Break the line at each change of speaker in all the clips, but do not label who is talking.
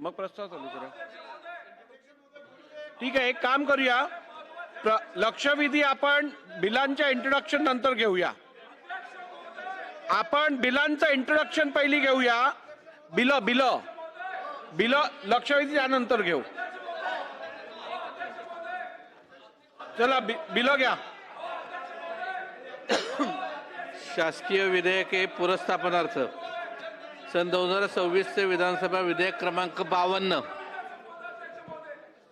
मग प्रस्ताव चालू करा. ठीक आहे, एक काम करूया. लक्षवेधी आपण बिलांच्या इंट्रोडक्शन नंतर घेऊया. आपण बिलांचं इंट्रोडक्शन पहिली घेऊया. बिल बिल बिल लक्षवेधी त्यानंतर घेऊ. चला बिल घ्या.
शासकीय विधेयके पुरस्थापनार्थ सन 2026 चे विधानसभा विधेयक क्रमांक 52.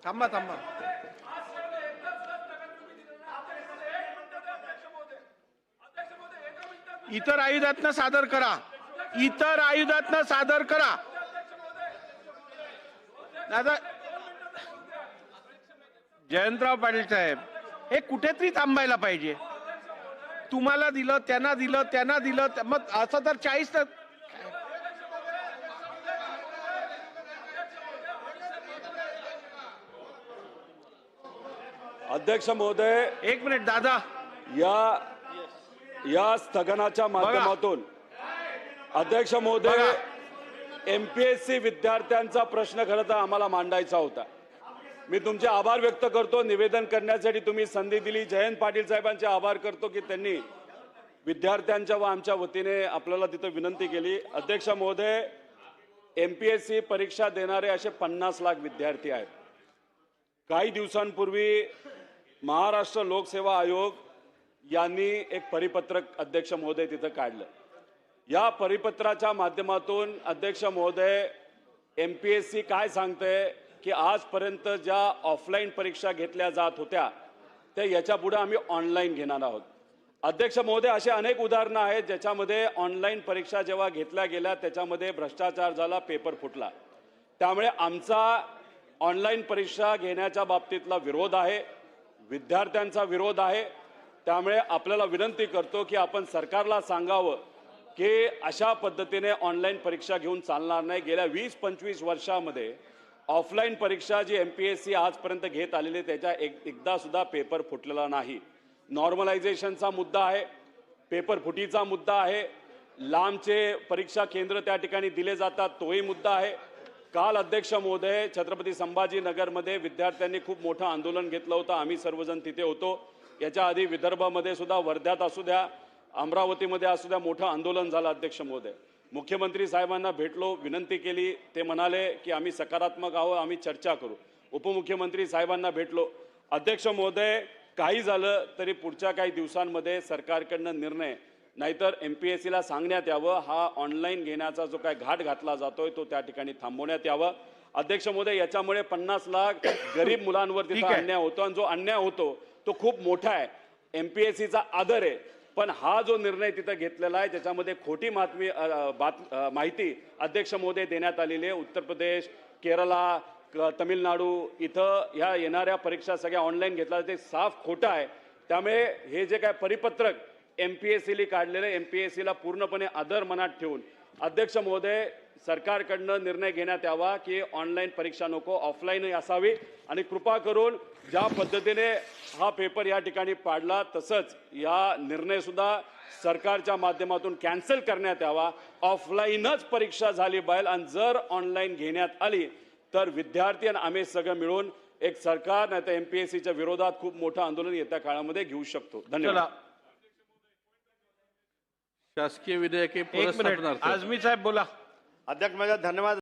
थांबा थांबा. इतर आयुधातनं सादर करा. इतर आयुधातनं सादर करा. दादा जयंतराव पाटील साहेब, हे कुठेतरी थांबायला पाहिजे. तुम्हाला दिलं, त्यांना दिलं, त्यांना दिलं, मग असं तर 40 तर
अध्यक्ष महोदय,
एक मिनिट दादा.
या स्थगनाच्या माध्यमातून अध्यक्ष महोदय, एमपीएससी विद्यार्थ्यांचा प्रश्न खरं तर आम्हाला मांडायचा होता. मी तुमचे आभार व्यक्त करतो, निवेदन करण्यासाठी तुम्ही संधी दिली. जयंत पाटील साहेबांचे आभार करतो की त्यांनी विद्यार्थ्यांच्या व आमच्या वतीने आपल्याला तिथं विनंती केली. अध्यक्ष महोदय, एमपीएससी परीक्षा देणारे असे 50 लाख विद्यार्थी आहेत. काही दिवसांपूर्वी महाराष्ट्र लोकसेवा आयोग यांनी एक परिपत्रक अध्यक्ष महोदय तिथं काढलं. या परिपत्राच्या माध्यमातून अध्यक्ष महोदय, एमपीएससी काय सांगते की आजपर्यंत ज्या ऑफलाईन परीक्षा घेतल्या जात होत्या त्या याच्या पुढे आम्ही ऑनलाईन घेणार आहोत. अध्यक्ष महोदय, असे अनेक उदाहरणं आहेत ज्याच्यामध्ये ऑनलाईन परीक्षा जेव्हा घेतल्या गेल्या त्याच्यामध्ये भ्रष्टाचार झाला, पेपर फुटला. त्यामुळे आमचा ऑनलाईन परीक्षा घेण्याच्या बाबतीतला विरोध आहे, विद्यार्थ्यांचा विरोध आहे. त्यामुळे आपल्याला विनंती करतो की आपण सरकारला सांगावं की अशा पद्धतीने ऑनलाईन परीक्षा घेऊन चालणार नाही. गेल्या 20-25 वर्षामध्ये ऑफलाईन परीक्षा जी एमपीएससी आजपर्यंत घेत आलेली त्याच्या एकदा सुद्धा पेपर फुटलेला नाही. नॉर्मलायझेशनचा मुद्दा आहे, पेपर फुटीचा मुद्दा आहे, लांबचे परीक्षा केंद्र त्या ठिकाणी दिले जातात तोही मुद्दा आहे. काल अध्यक्ष महोदय, छत्रपती संभाजीनगरमध्ये विद्यार्थ्यांनी खूप मोठं आंदोलन घेतलं होतं. आम्ही सर्वजण तिथे होतो. याच्या आधी विदर्भामध्ये सुद्धा, वर्ध्यात असू द्या, अमरावतीमध्ये असू द्या, मोठं आंदोलन झालं. अध्यक्ष महोदय, मुख्यमंत्री साहेबांना भेटलो, विनंती केली. ते म्हणाले की आम्ही सकारात्मक आहोत, आम्ही चर्चा करू. उपमुख्यमंत्री साहेबांना भेटलो. अध्यक्ष महोदय, काही झालं तरी पुढच्या काही दिवसांमध्ये सरकारकडनं निर्णय, नाहीतर एमपीएससीला सांगण्यात यावं हा ऑनलाईन घेण्याचा जो काय घाट घातला जातोय तो त्या ठिकाणी थांबवण्यात यावं. अध्यक्ष महोदय, याच्यामुळे 50 लाख गरीब मुलांवर तिथं अन्याय होतो आणि जो अन्याय होतो तो खूप मोठा आहे. एमपीएससीचा आदर आहे, पण हा जो निर्णय तिथं घेतलेला आहे त्याच्यामध्ये खोटी माहिती अध्यक्ष महोदय देण्यात आलेली आहे. उत्तर प्रदेश, केरला, तमिळनाडू इथं ह्या येणाऱ्या परीक्षा सगळ्या ऑनलाईन घेतल्या ते साफ खोटं आहे. त्यामुळे हे जे काय परिपत्रक एमपीएससीला काढलेलं, एमपीएससीला पूर्णपणे आदर मनात ठेवून अध्यक्ष महोदय, सरकारकडनं निर्णय घेण्यात यावा की ऑनलाईन परीक्षा नको, ऑफलाईनही असावी. आणि कृपा करून ज्या पद्धतीने हा पेपर या ठिकाणी पाडला तसंच या निर्णय सुद्धा सरकारच्या माध्यमातून कॅन्सल करण्यात यावा. ऑफलाईनच परीक्षा झाली पाहिजे आणि जर ऑनलाईन घेण्यात आली तर विद्यार्थी आणि आम्ही सगळं मिळून एक सरकार नाही तर एमपीएससीच्या विरोधात खूप मोठं आंदोलन येत्या काळामध्ये घेऊ शकतो. धन्यवाद.
शासकीय विधेयके पुरस्थापनार्थ
आझमी साहेब बोला.
अध्यक्ष महोदय, धन्यवाद.